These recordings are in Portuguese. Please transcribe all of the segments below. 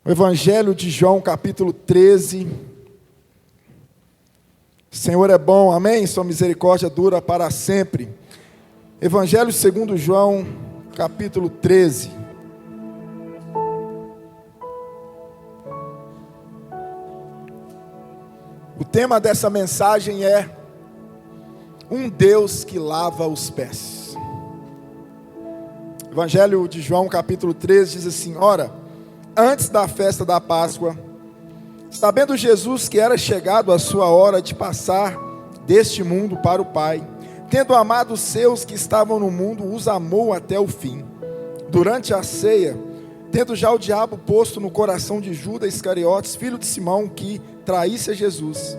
O Evangelho de João, capítulo 13. O Senhor é bom, amém? Sua misericórdia dura para sempre. Evangelho segundo João, capítulo 13. O tema dessa mensagem é um Deus que lava os pés. Evangelho de João, capítulo 13, diz assim: ora, antes da festa da Páscoa, sabendo Jesus que era chegado a sua hora de passar deste mundo para o Pai, tendo amado os seus que estavam no mundo, os amou até o fim. Durante a ceia, tendo já o diabo posto no coração de Judas Iscariotes, filho de Simão, que traísse a Jesus,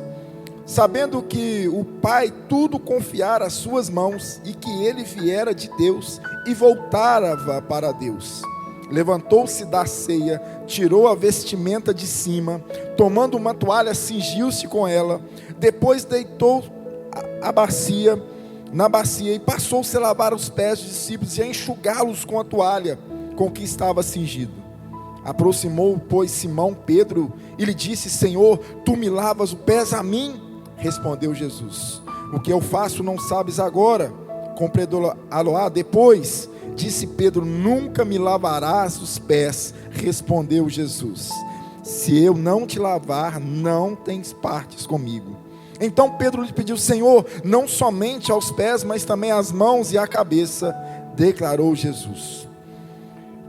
sabendo que o Pai tudo confiara às suas mãos, e que ele viera de Deus e voltara para Deus, levantou-se da ceia, tirou a vestimenta de cima, tomando uma toalha, cingiu-se com ela, depois deitou na bacia e passou-se a lavar os pés dos discípulos e a enxugá-los com a toalha com que estava cingido. Aproximou, pois, Simão Pedro e lhe disse: Senhor, tu me lavas os pés a mim? Respondeu Jesus: o que eu faço não sabes agora, compreendê-lo-á depois. Disse Pedro: nunca me lavarás os pés. Respondeu Jesus: se eu não te lavar, não tens partes comigo. Então Pedro lhe pediu: Senhor, não somente aos pés, mas também às mãos e à cabeça. Declarou Jesus: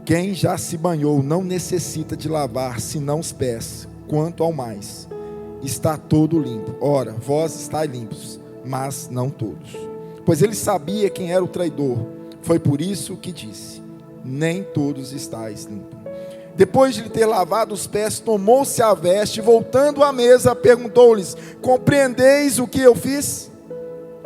quem já se banhou não necessita de lavar senão os pés, quanto ao mais está todo limpo. Ora, vós estáis limpos, mas não todos. Pois ele sabia quem era o traidor. Foi por isso que disse: nem todos estáis limpos. Depois de lhe ter lavado os pés, tomou-se a veste, voltando à mesa, perguntou-lhes: compreendeis o que eu fiz?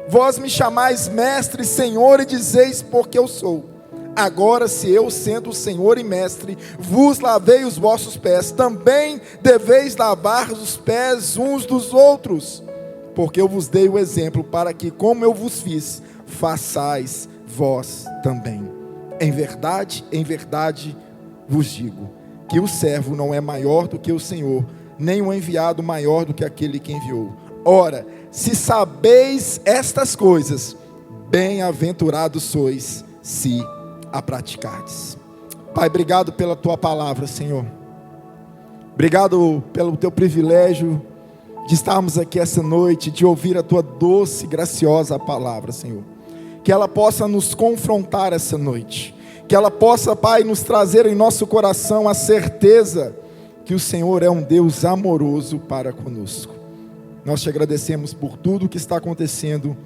Vós me chamais mestre e senhor, e dizeis: porque eu sou. Agora, se eu, sendo Senhor e Mestre, vos lavei os vossos pés, também deveis lavar os pés uns dos outros, porque eu vos dei o exemplo, para que, como eu vos fiz, façais vós também. Em verdade vos digo, que o servo não é maior do que o Senhor, nem o enviado maior do que aquele que enviou. Ora, se sabeis estas coisas, bem-aventurados sois, se a praticardes. Pai, obrigado pela tua palavra, Senhor. Obrigado pelo teu privilégio de estarmos aqui essa noite, de ouvir a tua doce e graciosa palavra, Senhor. Que ela possa nos confrontar essa noite, que ela possa, Pai, nos trazer em nosso coração a certeza que o Senhor é um Deus amoroso para conosco. Nós te agradecemos por tudo que está acontecendo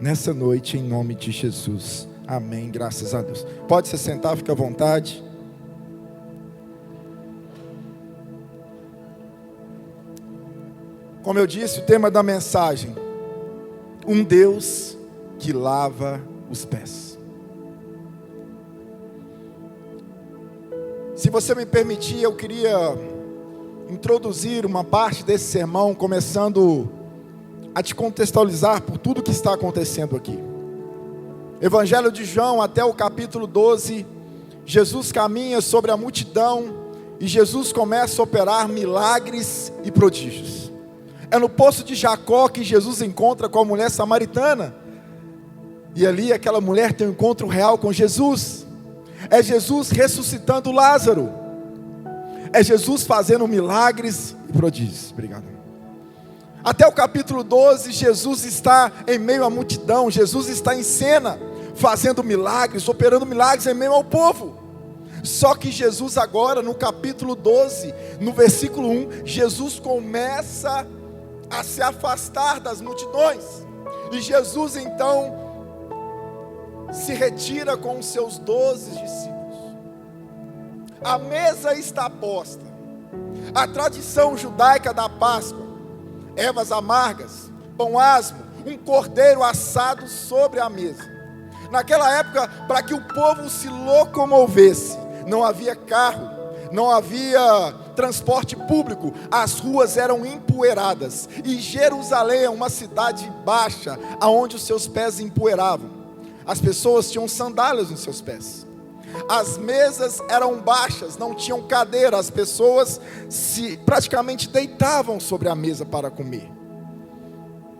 nessa noite, em nome de Jesus. Amém, graças a Deus. Pode se sentar, fica à vontade. Como eu disse, o tema da mensagem: um Deus que lava os pés. Se você me permitir, eu queria introduzir uma parte desse sermão, começando a te contextualizar por tudo que está acontecendo aqui. Evangelho de João, até o capítulo 12, Jesus caminha sobre a multidão e Jesus começa a operar milagres e prodígios. É no poço de Jacó que Jesus encontra com a mulher samaritana, e ali aquela mulher tem um encontro real com Jesus. É Jesus ressuscitando Lázaro, é Jesus fazendo milagres e prodígios. Obrigado. Até o capítulo 12, Jesus está em meio à multidão, Jesus está em cena, fazendo milagres, operando milagres em meio ao povo. Só que Jesus agora, no capítulo 12, no versículo 1, Jesus começa a se afastar das multidões, e Jesus então se retira com os seus 12 discípulos. A mesa está posta. A tradição judaica da Páscoa: ervas amargas, pão asmo, um cordeiro assado sobre a mesa. Naquela época, para que o povo se locomovesse, não havia carro, não havia transporte público, as ruas eram empoeiradas, e Jerusalém é uma cidade baixa, aonde os seus pés empoeiravam. As pessoas tinham sandálias nos seus pés. As mesas eram baixas, não tinham cadeira, as pessoas praticamente deitavam sobre a mesa para comer.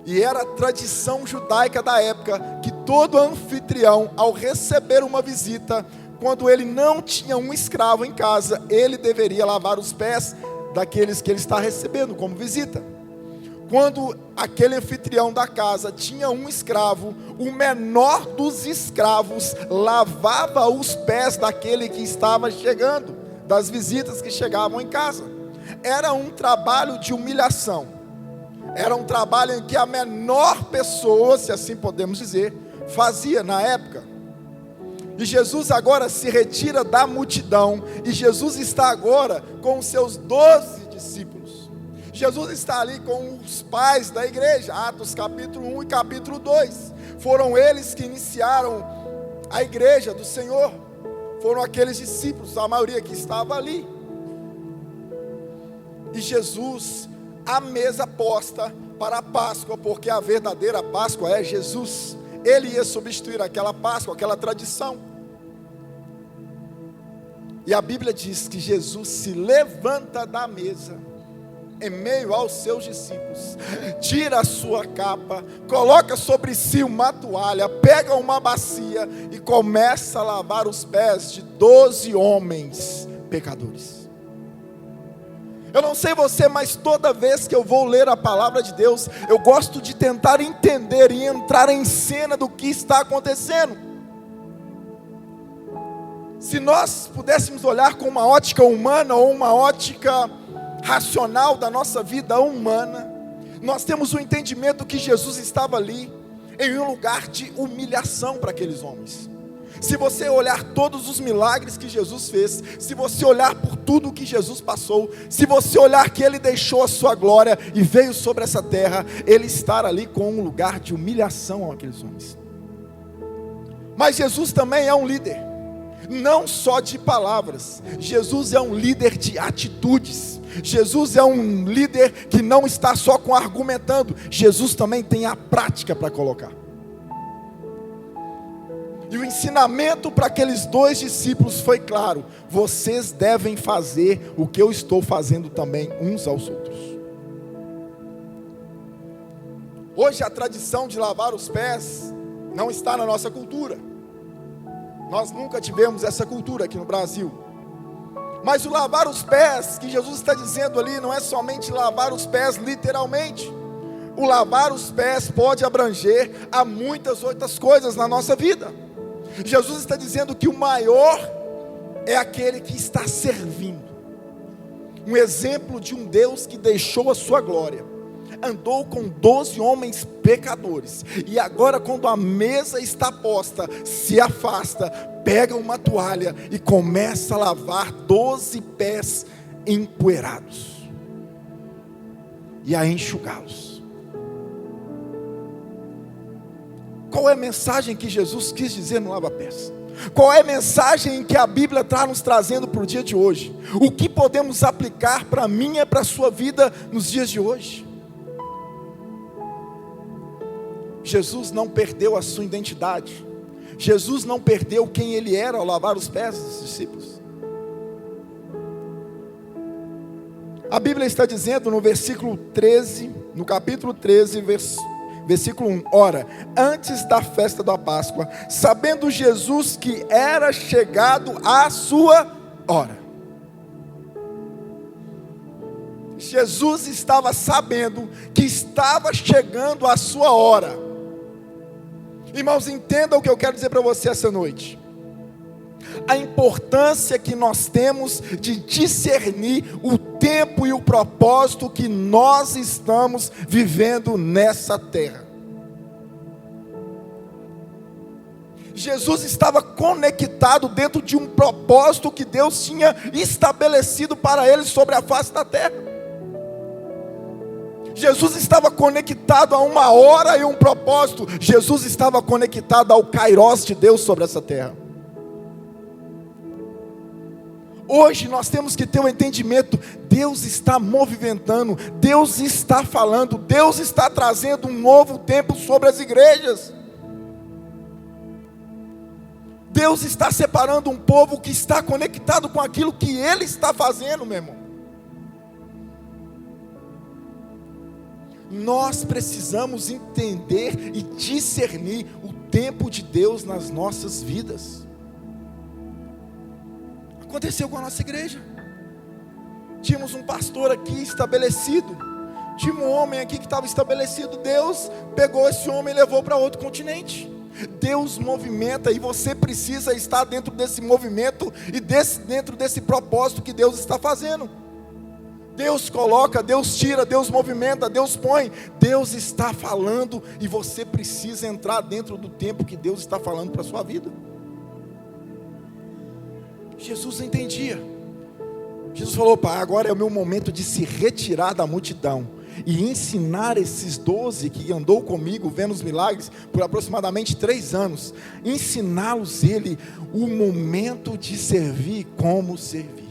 E era a tradição judaica da época que todo anfitrião, ao receber uma visita, quando ele não tinha um escravo em casa, ele deveria lavar os pés daqueles que ele está recebendo como visita. Quando aquele anfitrião da casa tinha um escravo, o menor dos escravos lavava os pés daquele que estava chegando, das visitas que chegavam em casa. Era um trabalho de humilhação. Era um trabalho em que a menor pessoa, se assim podemos dizer, fazia na época. E Jesus agora se retira da multidão, e Jesus está agora com os seus 12 discípulos. Jesus está ali com os pais da igreja, Atos capítulo 1 e capítulo 2. Foram eles que iniciaram a igreja do Senhor. Foram aqueles discípulos, a maioria que estava ali. E Jesus, a mesa posta para a Páscoa, porque a verdadeira Páscoa é Jesus. Ele ia substituir aquela Páscoa, aquela tradição. E a Bíblia diz que Jesus se levanta da mesa, em meio aos seus discípulos, tira a sua capa, coloca sobre si uma toalha, pega uma bacia e começa a lavar os pés de 12 homens pecadores. Eu não sei você, mas toda vez que eu vou ler a palavra de Deus, eu gosto de tentar entender e entrar em cena do que está acontecendo. Se nós pudéssemos olhar com uma ótica humana ou uma ótica racional da nossa vida humana, nós temos o entendimento que Jesus estava ali em um lugar de humilhação para aqueles homens. Se você olhar todos os milagres que Jesus fez, se você olhar por tudo que Jesus passou, se você olhar que Ele deixou a sua glória e veio sobre essa terra, Ele estar ali com um lugar de humilhação àqueles homens. Mas Jesus também é um líder, não só de palavras. Jesus é um líder de atitudes. Jesus é um líder que não está só com argumentando. Jesus também tem a prática para colocar. E o ensinamento para aqueles 2 discípulos foi claro: vocês devem fazer o que eu estou fazendo também uns aos outros. Hoje a tradição de lavar os pés não está na nossa cultura. Nós nunca tivemos essa cultura aqui no Brasil. Mas o lavar os pés, que Jesus está dizendo ali, não é somente lavar os pés literalmente. O lavar os pés pode abranger a muitas outras coisas na nossa vida. Jesus está dizendo que o maior é aquele que está servindo. Um exemplo de um Deus que deixou a sua glória, andou com 12 homens pecadores, e agora quando a mesa está posta, se afasta, pega uma toalha e começa a lavar 12 pés empoeirados e a enxugá-los. Qual é a mensagem que Jesus quis dizer no lava-pés? Qual é a mensagem que a Bíblia está nos trazendo para o dia de hoje? O que podemos aplicar para a minha e para a sua vida nos dias de hoje? Jesus não perdeu a sua identidade. Jesus não perdeu quem Ele era ao lavar os pés dos discípulos. A Bíblia está dizendo no versículo 13, no capítulo 13, versículo 1. Ora, antes da festa da Páscoa, sabendo Jesus que era chegado a sua hora. Jesus estava sabendo que estava chegando a sua hora. Irmãos, entendam o que eu quero dizer para você essa noite. A importância que nós temos de discernir o tempo e o propósito que nós estamos vivendo nessa terra. Jesus estava conectado dentro de um propósito que Deus tinha estabelecido para ele sobre a face da terra. Jesus estava conectado a uma hora e um propósito. Jesus estava conectado ao Kairos de Deus sobre essa terra. Hoje nós temos que ter um entendimento. Deus está movimentando, Deus está falando, Deus está trazendo um novo tempo sobre as igrejas. Deus está separando um povo que está conectado com aquilo que Ele está fazendo, meu irmão. Nós precisamos entender e discernir o tempo de Deus nas nossas vidas. Aconteceu com a nossa igreja. Tínhamos um pastor aqui estabelecido, tinha um homem aqui que estava estabelecido. Deus pegou esse homem e levou para outro continente. Deus movimenta, e você precisa estar dentro desse movimento e dentro desse propósito que Deus está fazendo. Deus coloca, Deus tira, Deus movimenta, Deus põe. Deus está falando e você precisa entrar dentro do tempo que Deus está falando para a sua vida. Jesus entendia. Jesus falou: pai, agora é o meu momento de se retirar da multidão e ensinar esses 12 que andou comigo vendo os milagres por aproximadamente 3 anos, ensiná-los o momento de servir, como servir.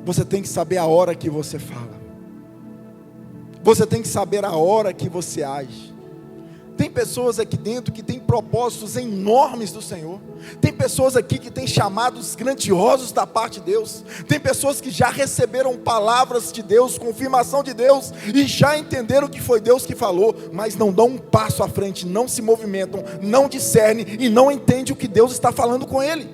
Você tem que saber a hora que você fala, você tem que saber a hora que você age. Tem pessoas aqui dentro que têm propósitos enormes do Senhor. Tem pessoas aqui que têm chamados grandiosos da parte de Deus. Tem pessoas que já receberam palavras de Deus, confirmação de Deus, e já entenderam que foi Deus que falou, mas não dão um passo à frente, não se movimentam, não discernem e não entendem o que Deus está falando com ele.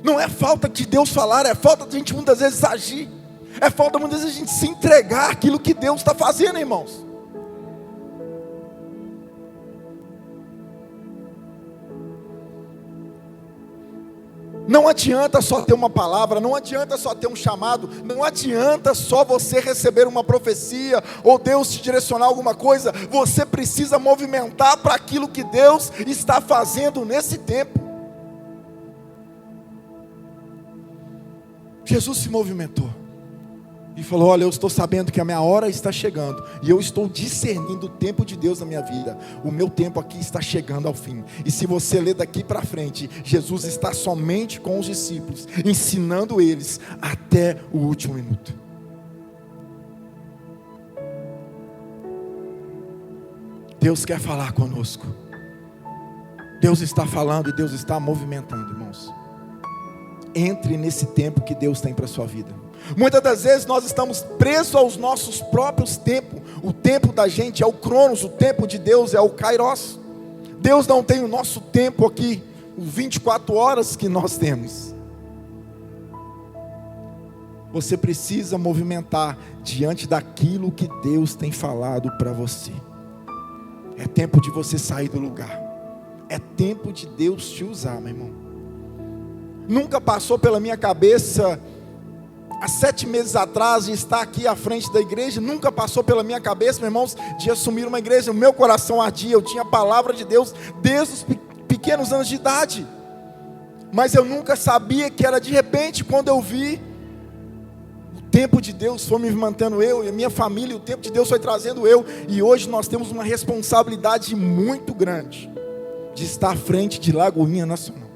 Não é falta de Deus falar, é falta de a gente muitas vezes agir. É falta muitas vezes a gente se entregar àquilo que Deus está fazendo, irmãos. Não adianta só ter uma palavra, não adianta só ter um chamado, não adianta só você receber uma profecia, ou Deus te direcionar alguma coisa. Você precisa movimentar para aquilo que Deus está fazendo nesse tempo. Jesus se movimentou e falou: olha, eu estou sabendo que a minha hora está chegando, e eu estou discernindo o tempo de Deus na minha vida. O meu tempo aqui está chegando ao fim. E se você ler daqui para frente, Jesus está somente com os discípulos, ensinando eles até o último minuto. Deus quer falar conosco. Deus está falando e Deus está movimentando, irmãos. Entre nesse tempo que Deus tem para a sua vida. Muitas das vezes nós estamos presos aos nossos próprios tempos. O tempo da gente é o Cronos, o tempo de Deus é o Kairos. Deus não tem o nosso tempo aqui, os 24 horas que nós temos. Você precisa movimentar diante daquilo que Deus tem falado para você. É tempo de você sair do lugar. É tempo de Deus te usar, meu irmão. Nunca passou pela minha cabeça, há 7 meses atrás, de estar aqui à frente da igreja. Nunca passou pela minha cabeça, meus irmãos, de assumir uma igreja. O meu coração ardia, eu tinha a palavra de Deus desde os pequenos anos de idade. Mas eu nunca sabia que era de repente, quando eu vi, o tempo de Deus foi me mantendo, eu e a minha família, o tempo de Deus foi trazendo eu. E hoje nós temos uma responsabilidade muito grande, de estar à frente de Lagoinha Nacional.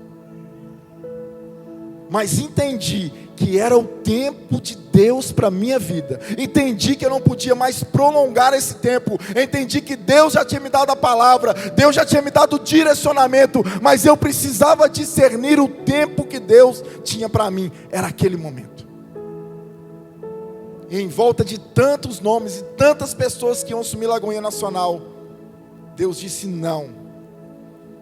Mas entendi que era o tempo de Deus para a minha vida. Entendi que eu não podia mais prolongar esse tempo. Entendi que Deus já tinha me dado a palavra, Deus já tinha me dado o direcionamento, mas eu precisava discernir o tempo que Deus tinha para mim. Era aquele momento. E em volta de tantos nomes e tantas pessoas que iam assumir Lagoinha Nacional, Deus disse não.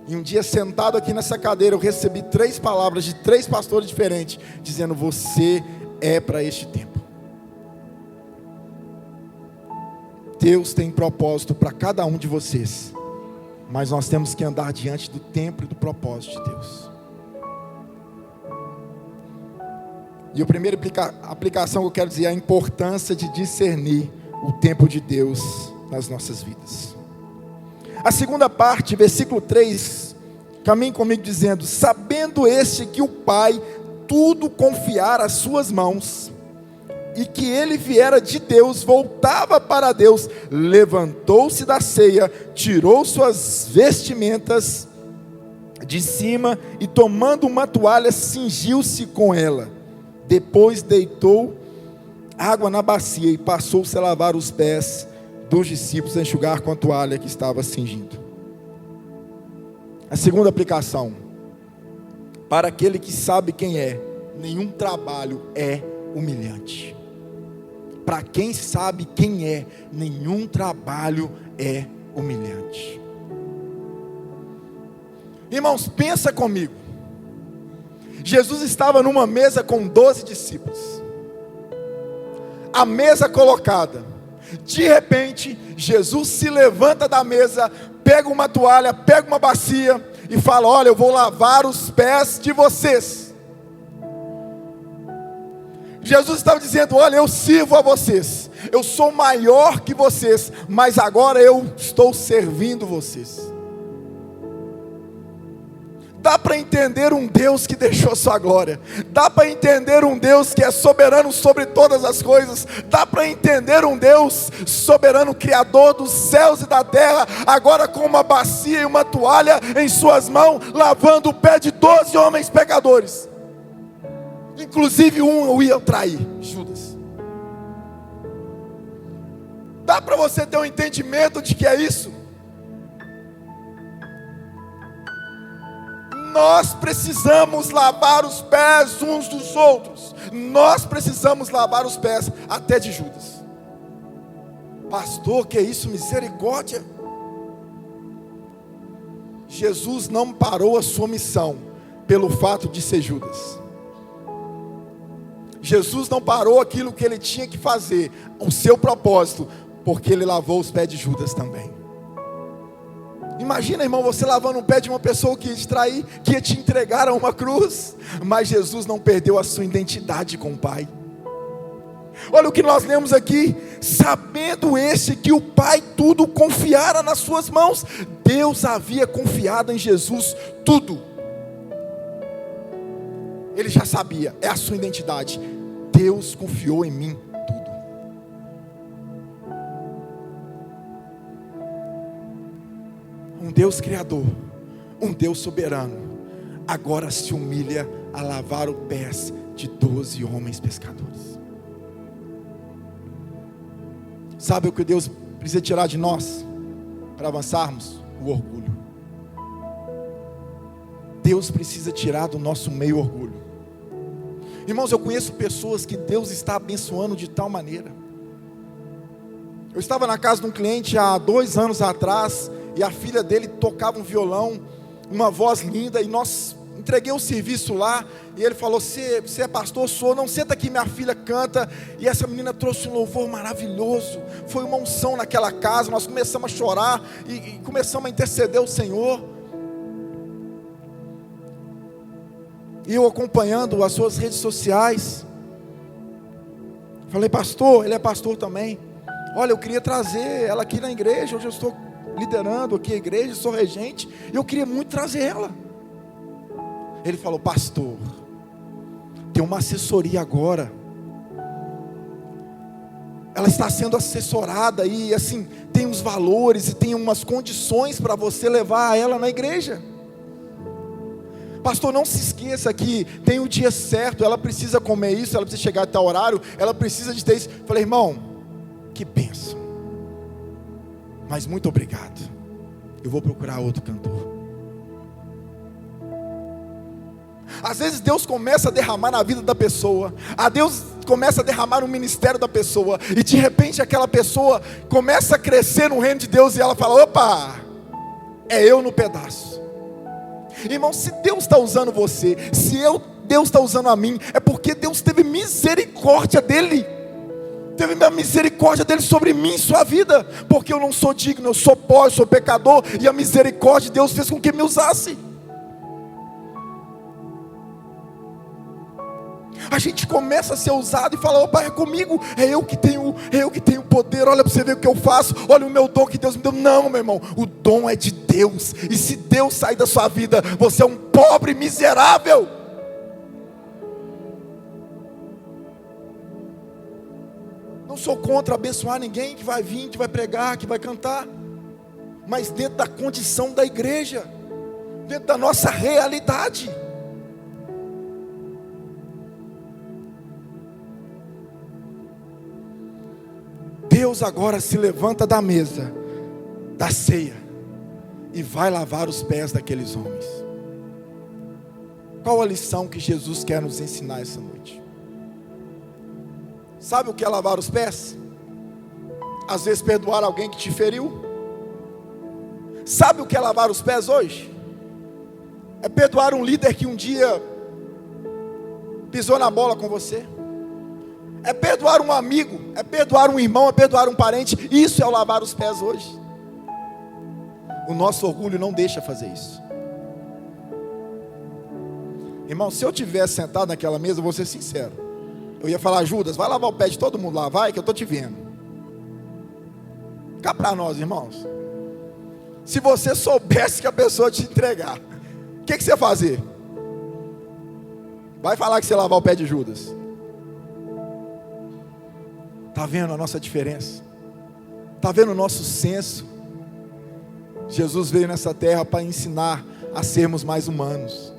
E um dia, sentado aqui nessa cadeira, eu recebi 3 palavras de 3 pastores diferentes, dizendo: você é para este tempo. Deus tem propósito para cada um de vocês, mas nós temos que andar diante do tempo e do propósito de Deus. E a primeira aplicação que eu quero dizer é a importância de discernir o tempo de Deus nas nossas vidas. A segunda parte, versículo 3, caminhe comigo dizendo: sabendo este que o Pai tudo confiara às suas mãos, e que ele viera de Deus, voltava para Deus, levantou-se da ceia, tirou suas vestimentas de cima, e tomando uma toalha, cingiu-se com ela. Depois deitou água na bacia, e passou-se a lavar os pés dos discípulos a enxugar com a toalha que estava cingindo. A segunda aplicação: para aquele que sabe quem é, nenhum trabalho é humilhante. Para quem sabe quem é, nenhum trabalho é humilhante. Irmãos, pensa comigo. Jesus estava numa mesa com 12 discípulos. A mesa colocada. De repente, Jesus se levanta da mesa, pega uma toalha, pega uma bacia e fala: olha, eu vou lavar os pés de vocês. Jesus estava dizendo: olha, eu sirvo a vocês, eu sou maior que vocês, mas agora eu estou servindo vocês. Dá para entender um Deus que deixou sua glória, dá para entender um Deus que é soberano sobre todas as coisas, dá para entender um Deus soberano, criador dos céus e da terra, agora com uma bacia e uma toalha em suas mãos, lavando o pé de 12 homens pecadores. Inclusive um o ia trair, Judas. Dá para você ter um entendimento de que é isso? Nós precisamos lavar os pés uns dos outros. Nós precisamos lavar os pés até de Judas. Pastor, que é isso? Misericórdia. Jesus não parou a sua missão pelo fato de ser Judas. Jesus não parou aquilo que ele tinha que fazer, o seu propósito, porque ele lavou os pés de Judas também. Imagina, irmão, você lavando o pé de uma pessoa que ia te trair, que ia te entregar a uma cruz. Mas Jesus não perdeu a sua identidade com o Pai. Olha o que nós lemos aqui: sabendo este que o Pai tudo confiara nas suas mãos. Deus havia confiado em Jesus tudo. Ele já sabia, é a sua identidade. Deus confiou em mim tudo. Um Deus criador, um Deus soberano, agora se humilha a lavar os pés de 12 homens pescadores. Sabe o que Deus precisa tirar de nós para avançarmos? O orgulho. Deus precisa tirar do nosso meio orgulho. Irmãos, eu conheço pessoas que Deus está abençoando de tal maneira. Eu estava na casa de um cliente há 2 anos atrás, e a filha dele tocava um violão, uma voz linda, e entreguei o serviço lá, e ele falou: você é pastor? Sou. Não, senta aqui, minha filha canta. E essa menina trouxe um louvor maravilhoso, foi uma unção naquela casa. Nós começamos a chorar, e começamos a interceder ao Senhor. E eu acompanhando as suas redes sociais, falei: pastor, ele é pastor também. Olha, eu queria trazer ela aqui na igreja. Hoje eu estou liderando aqui a igreja, sou regente, e eu queria muito trazer ela. Ele falou: pastor, tem uma assessoria agora, ela está sendo assessorada, e assim, tem uns valores e tem umas condições para você levar ela na igreja. Pastor, não se esqueça que tem o dia certo, ela precisa comer isso, ela precisa chegar até o horário, ela precisa de ter isso. Falei: irmão, que bênção, mas muito obrigado, eu vou procurar outro cantor. Às vezes Deus começa a derramar na vida da pessoa, Deus começa a derramar no ministério da pessoa, e de repente aquela pessoa começa a crescer no reino de Deus, e ela fala: opa, é eu no pedaço. Irmão, se Deus está usando você, Deus está usando a mim, é porque Deus teve misericórdia dele. Teve a misericórdia dele sobre mim e sua vida. Porque eu não sou digno, eu sou pó, eu sou pecador, e a misericórdia de Deus fez com que me usasse. A gente começa a ser usado e fala: opa, é comigo, é eu que tenho poder. Olha para você ver o que eu faço, olha o meu dom que Deus me deu. Não, meu irmão, o dom é de Deus. E se Deus sair da sua vida, você é um pobre miserável. Não sou contra abençoar ninguém que vai vir, que vai pregar, que vai cantar, mas dentro da condição da igreja, dentro da nossa realidade. Deus agora se levanta da mesa, da ceia, e vai lavar os pés daqueles homens. Qual a lição que Jesus quer nos ensinar essa noite? Sabe o que é lavar os pés? Às vezes perdoar alguém que te feriu. Sabe o que é lavar os pés hoje? É perdoar um líder que um dia pisou na bola com você. É perdoar um amigo, é perdoar um irmão, é perdoar um parente. Isso é o lavar os pés hoje. O nosso orgulho não deixa fazer isso. Irmão, se eu tivesse sentado naquela mesa, eu vou ser sincero, eu ia falar: Judas, vai lavar o pé de todo mundo lá, vai, que eu estou te vendo. Cá para nós, irmãos. Se você soubesse que a pessoa te entregar, o que você ia fazer? Vai falar que você lavar o pé de Judas. Está vendo a nossa diferença? Está vendo o nosso senso? Jesus veio nessa terra para ensinar a sermos mais humanos.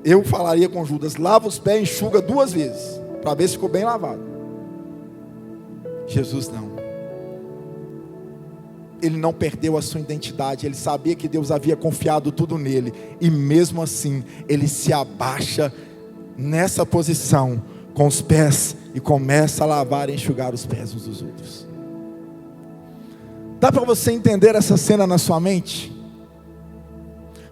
Eu falaria com Judas: lava os pés e enxuga 2 vezes, para ver se ficou bem lavado. Jesus não. Ele não perdeu a sua identidade. Ele sabia que Deus havia confiado tudo nele, e mesmo assim ele se abaixa nessa posição com os pés e começa a lavar e enxugar os pés uns dos outros. Dá para você entender essa cena na sua mente?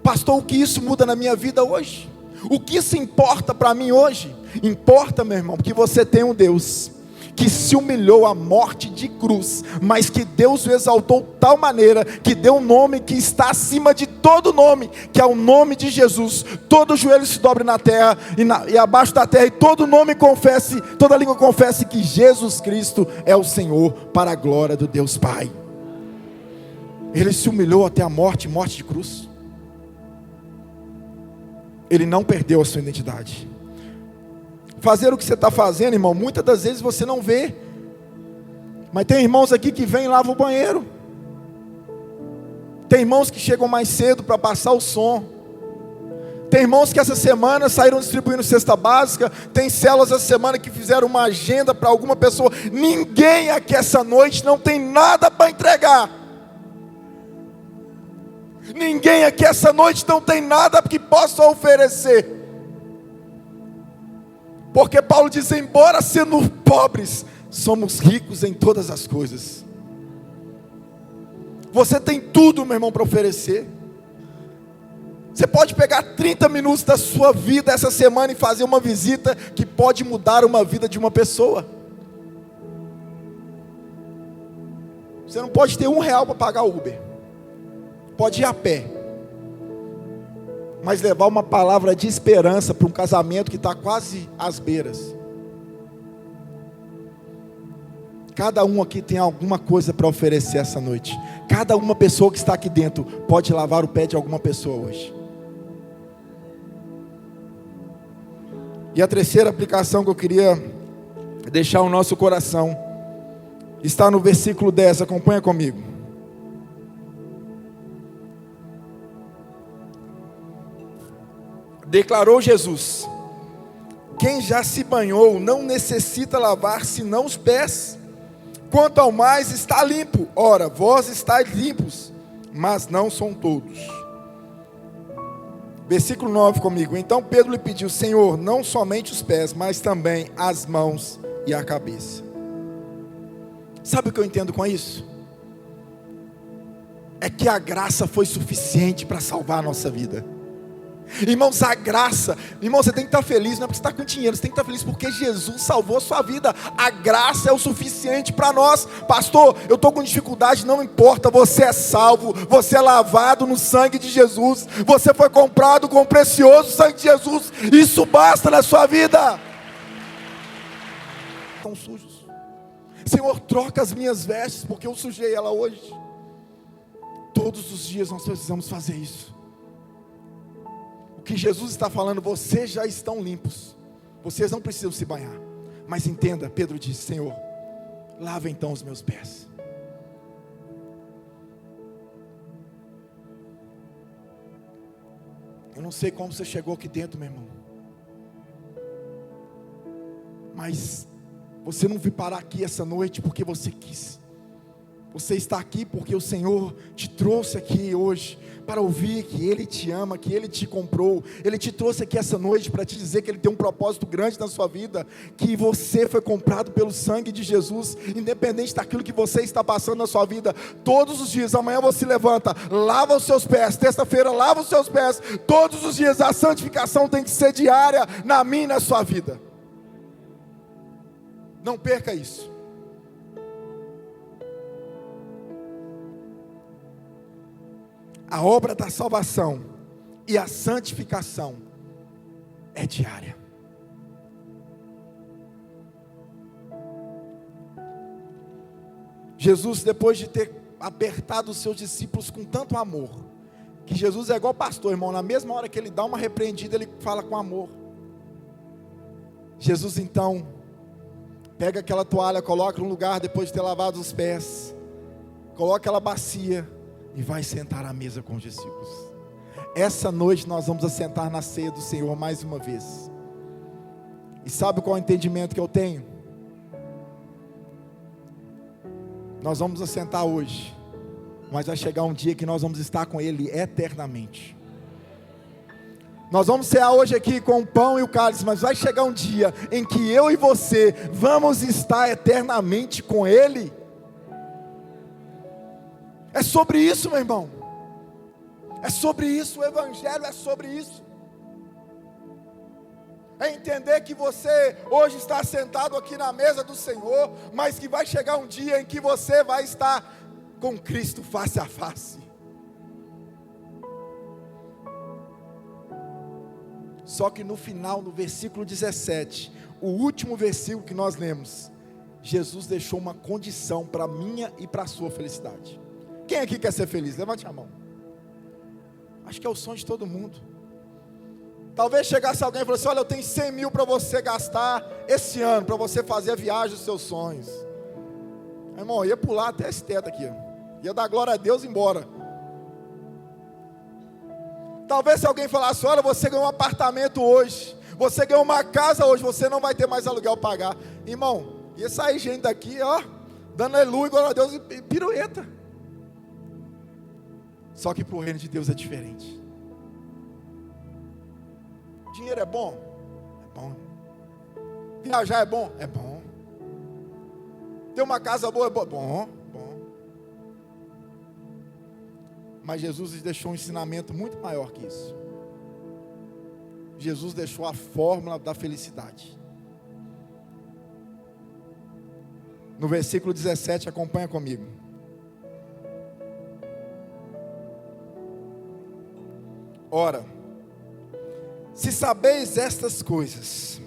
Pastor, o que isso muda na minha vida hoje? O que isso importa para mim hoje? Importa, meu irmão, porque você tem um Deus que se humilhou à morte de cruz, mas que Deus o exaltou de tal maneira, que deu um nome que está acima de todo nome, que é o nome de Jesus. Todo joelho se dobre na terra e abaixo da terra, e todo nome confesse, toda língua confesse que Jesus Cristo é o Senhor, para a glória do Deus Pai. Ele se humilhou até a morte de cruz. Ele não perdeu a sua identidade. Fazer o que você está fazendo, irmão, muitas das vezes você não vê, mas tem irmãos aqui que vêm e lavam o banheiro. Tem irmãos que chegam mais cedo para passar o som. Tem irmãos que essa semana saíram distribuindo cesta básica. Tem células essa semana que fizeram uma agenda para alguma pessoa. Ninguém aqui essa noite não tem nada para entregar. Ninguém aqui essa noite não tem nada que possa oferecer. Porque Paulo diz: embora sendo pobres, somos ricos em todas as coisas. Você tem tudo, meu irmão, para oferecer. Você pode pegar 30 minutos da sua vida essa semana e fazer uma visita que pode mudar uma vida de uma pessoa. Você não pode ter R$1 para pagar Uber. Pode ir a pé, mas levar uma palavra de esperança para um casamento que está quase às beiras. Cada um aqui tem alguma coisa para oferecer essa noite. Cada uma pessoa que está aqui dentro pode lavar o pé de alguma pessoa hoje. E a terceira aplicação que eu queria deixar no nosso coração está no versículo 10, acompanha comigo. Declarou Jesus: quem já se banhou não necessita lavar senão os pés, quanto ao mais está limpo. Ora, vós estáis limpos, mas não são todos. Versículo 9 comigo. Então Pedro lhe pediu: Senhor, não somente os pés, mas também as mãos e a cabeça. Sabe o que eu entendo com isso? É que a graça foi suficiente para salvar a nossa vida. Irmãos, a graça, irmão, você tem que estar feliz, não é porque você está com dinheiro, você tem que estar feliz porque Jesus salvou a sua vida. A graça é o suficiente para nós. Pastor, eu estou com dificuldade, não importa, você é salvo, você é lavado no sangue de Jesus, você foi comprado com o precioso sangue de Jesus, isso basta na sua vida. Estão sujos. Senhor, troca as minhas vestes, porque eu sujei ela hoje. Todos os dias nós precisamos fazer isso. O que Jesus está falando: vocês já estão limpos, vocês não precisam se banhar. Mas entenda, Pedro disse: Senhor, lava então os meus pés. Eu não sei como você chegou aqui dentro, meu irmão, mas Você não veio parar aqui essa noite porque você quis. Você está aqui porque o Senhor te trouxe aqui hoje para ouvir que Ele te ama, que Ele te comprou. Ele te trouxe aqui essa noite para te dizer que Ele tem um propósito grande na sua vida, que você foi comprado pelo sangue de Jesus, independente daquilo que você está passando na sua vida. Todos os dias, amanhã você levanta, lava os seus pés, terça-feira lava os seus pés, todos os dias. A santificação tem que ser diária na minha e na sua vida. Não perca isso. A obra da salvação e a santificação é diária. Jesus, depois de ter apertado os seus discípulos com tanto amor, que Jesus é igual pastor, irmão, na mesma hora que ele dá uma repreendida, ele fala com amor. Jesus então pega aquela toalha, coloca no lugar depois de ter lavado os pés, coloca aquela bacia e vai sentar à mesa com os discípulos. Essa noite nós vamos assentar na ceia do Senhor mais uma vez. E sabe qual é o entendimento que eu tenho? Nós vamos assentar hoje, mas vai chegar um dia que nós vamos estar com Ele eternamente. Nós vamos cear hoje aqui com o pão e o cálice, mas vai chegar um dia em que eu e você vamos estar eternamente com Ele. É sobre isso, meu irmão. É sobre isso, o Evangelho é sobre isso. É entender que você hoje está sentado aqui na mesa do Senhor, mas que vai chegar um dia em que você vai estar com Cristo face a face. Só que no final, no versículo 17, o último versículo que nós lemos, Jesus deixou uma condição para a minha e para a sua felicidade. Quem aqui quer ser feliz? Levante a mão. Acho que é o sonho de todo mundo. Talvez chegasse alguém e falasse: olha, eu tenho 100 mil para você gastar esse ano, para você fazer a viagem dos seus sonhos. Irmão, eu ia pular até esse teto aqui, ia dar glória a Deus e ir embora. Talvez se alguém falasse: olha, você ganhou um apartamento hoje, você ganhou uma casa hoje, você não vai ter mais aluguel pagar. Irmão, ia sair gente daqui, ó, dando aleluia, glória a Deus e pirueta. Só que para o reino de Deus é diferente. Dinheiro é bom? É bom. Viajar é bom? É bom. Ter uma casa boa é bom? Bom. Mas Jesus deixou um ensinamento muito maior que isso. Jesus deixou a fórmula da felicidade. No versículo 17, acompanha comigo. Ora, se sabeis estas coisas,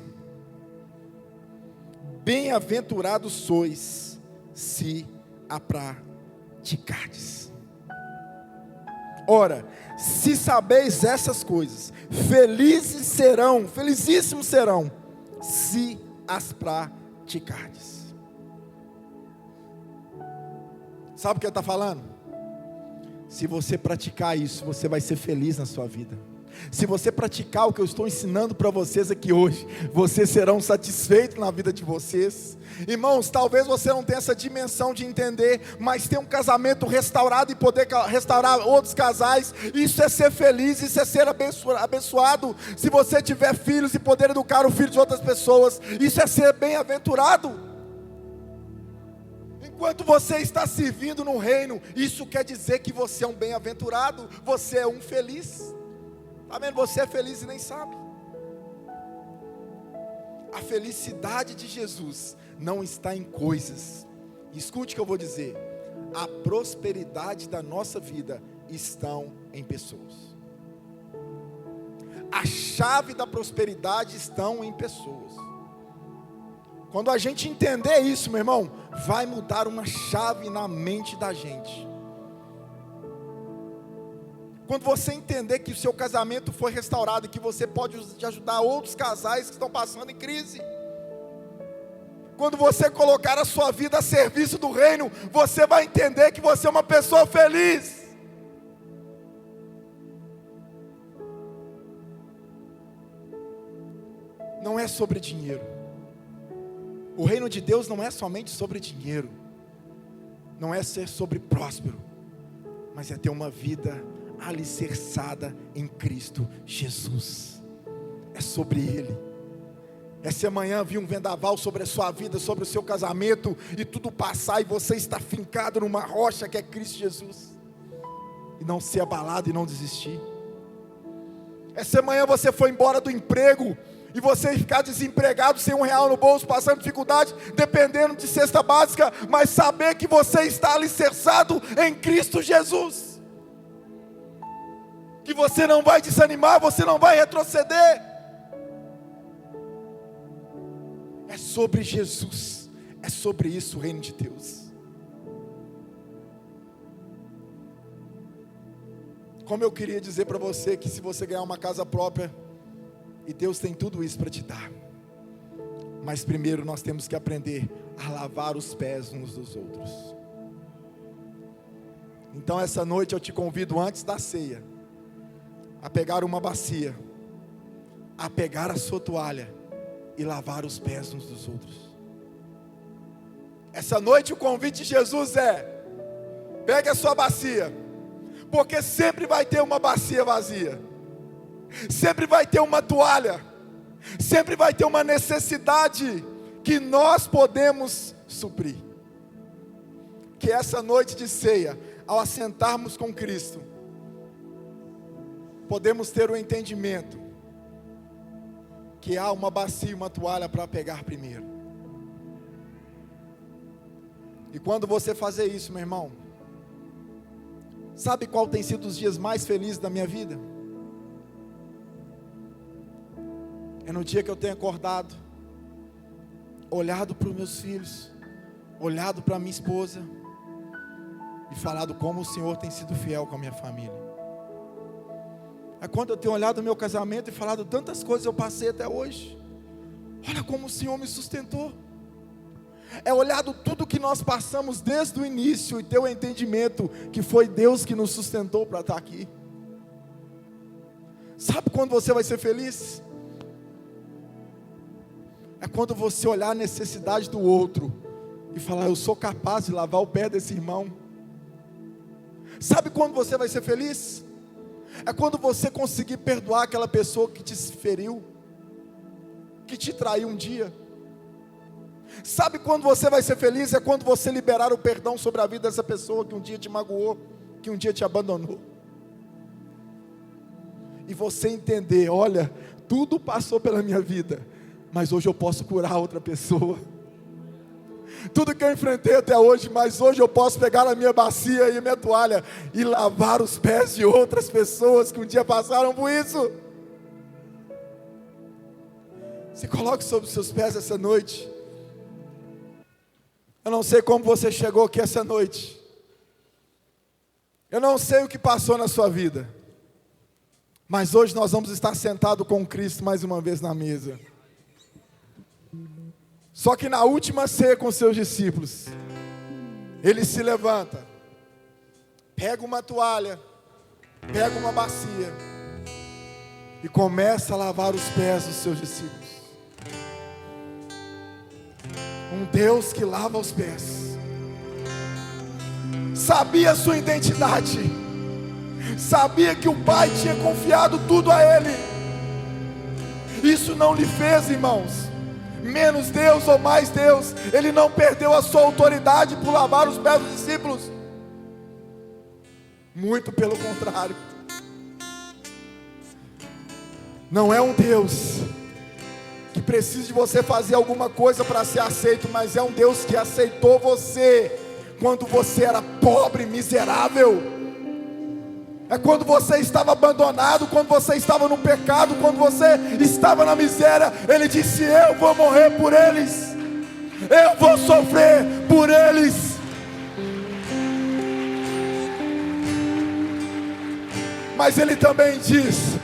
bem-aventurados sois, se a praticardes. Ora, se sabeis essas coisas, felicíssimos serão, se as praticardes. Sabe o que ele está falando? Se você praticar isso, você vai ser feliz na sua vida. Se você praticar o que eu estou ensinando para vocês aqui hoje, vocês serão satisfeitos na vida de vocês. Irmãos, talvez você não tenha essa dimensão de entender, mas ter um casamento restaurado e poder restaurar outros casais, isso é ser feliz, isso é ser abençoado. Se você tiver filhos e poder educar o filho de outras pessoas, isso é ser bem-aventurado. Enquanto você está servindo no reino, isso quer dizer que você é um bem-aventurado, você é um feliz. Está vendo? Você é feliz e nem sabe. A felicidade de Jesus não está em coisas. Escute o que eu vou dizer. A prosperidade da nossa vida estão em pessoas. A chave da prosperidade estão em pessoas. Quando a gente entender isso, meu irmão, vai mudar uma chave na mente da gente. Quando você entender que o seu casamento foi restaurado e que você pode ajudar outros casais que estão passando em crise. Quando você colocar a sua vida a serviço do reino, você vai entender que você é uma pessoa feliz. Não é sobre dinheiro. O reino de Deus não é somente sobre dinheiro, não é ser sobre próspero, mas é ter uma vida alicerçada em Cristo Jesus. É sobre Ele. É se amanhã vir um vendaval sobre a sua vida, sobre o seu casamento, e tudo passar, e você está fincado numa rocha que é Cristo Jesus, e não ser abalado e não desistir. É se amanhã você for embora do emprego, e você ficar desempregado, sem R$1 no bolso, passando dificuldade, dependendo de cesta básica, mas saber que você está alicerçado em Cristo Jesus, que você não vai desanimar, você não vai retroceder. É sobre Jesus, é sobre isso o reino de Deus. Como eu queria dizer para você que se você ganhar uma casa própria, e Deus tem tudo isso para te dar, mas primeiro nós temos que aprender a lavar os pés uns dos outros. Então essa noite eu te convido, antes da ceia, a pegar uma bacia, a pegar a sua toalha e lavar os pés uns dos outros. Essa noite o convite de Jesus é: pegue a sua bacia, porque sempre vai ter uma bacia vazia, sempre vai ter uma toalha, sempre vai ter uma necessidade que nós podemos suprir. Que essa noite de ceia, ao assentarmos com Cristo, podemos ter o entendimento que há uma bacia e uma toalha para pegar primeiro. E quando você fazer isso, meu irmão, sabe qual tem sido os dias mais felizes da minha vida? É no dia que eu tenho acordado, olhado para os meus filhos, olhado para a minha esposa, e falado como o Senhor tem sido fiel com a minha família. É quando eu tenho olhado o meu casamento e falado tantas coisas eu passei até hoje, olha como o Senhor me sustentou. É olhado tudo que nós passamos desde o início e ter o entendimento que foi Deus que nos sustentou para estar aqui. Sabe quando você vai ser feliz? É quando você olhar a necessidade do outro e falar: eu sou capaz de lavar o pé desse irmão. Sabe quando você vai ser feliz? É quando você conseguir perdoar aquela pessoa que te feriu, que te traiu um dia. Sabe quando você vai ser feliz? É quando você liberar o perdão sobre a vida dessa pessoa que um dia te magoou, que um dia te abandonou. E você entender: olha, tudo passou pela minha vida, mas hoje eu posso curar outra pessoa. Tudo que eu enfrentei até hoje, mas hoje eu posso pegar a minha bacia e a minha toalha e lavar os pés de outras pessoas que um dia passaram por isso. Se coloque sobre os seus pés essa noite. Eu não sei como você chegou aqui essa noite. Eu não sei o que passou na sua vida. Mas hoje nós vamos estar sentados com Cristo mais uma vez na mesa. Só que na última ceia com seus discípulos, ele se levanta, pega uma toalha, pega uma bacia e começa a lavar os pés dos seus discípulos. Um Deus que lava os pés, sabia a sua identidade, sabia que o Pai tinha confiado tudo a ele. Isso não lhe fez, irmãos, menos Deus ou mais Deus. Ele não perdeu a sua autoridade por lavar os pés dos discípulos, muito pelo contrário. Não é um Deus que precisa de você fazer alguma coisa para ser aceito, mas é um Deus que aceitou você quando você era pobre, miserável. É quando você estava abandonado, quando você estava no pecado, quando você estava na miséria. Ele disse: eu vou morrer por eles, eu vou sofrer por eles. Mas ele também diz: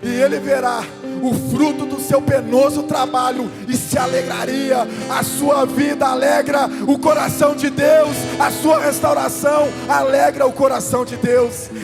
e ele verá o fruto do seu penoso trabalho e se alegraria. A sua vida alegra o coração de Deus, a sua restauração alegra o coração de Deus.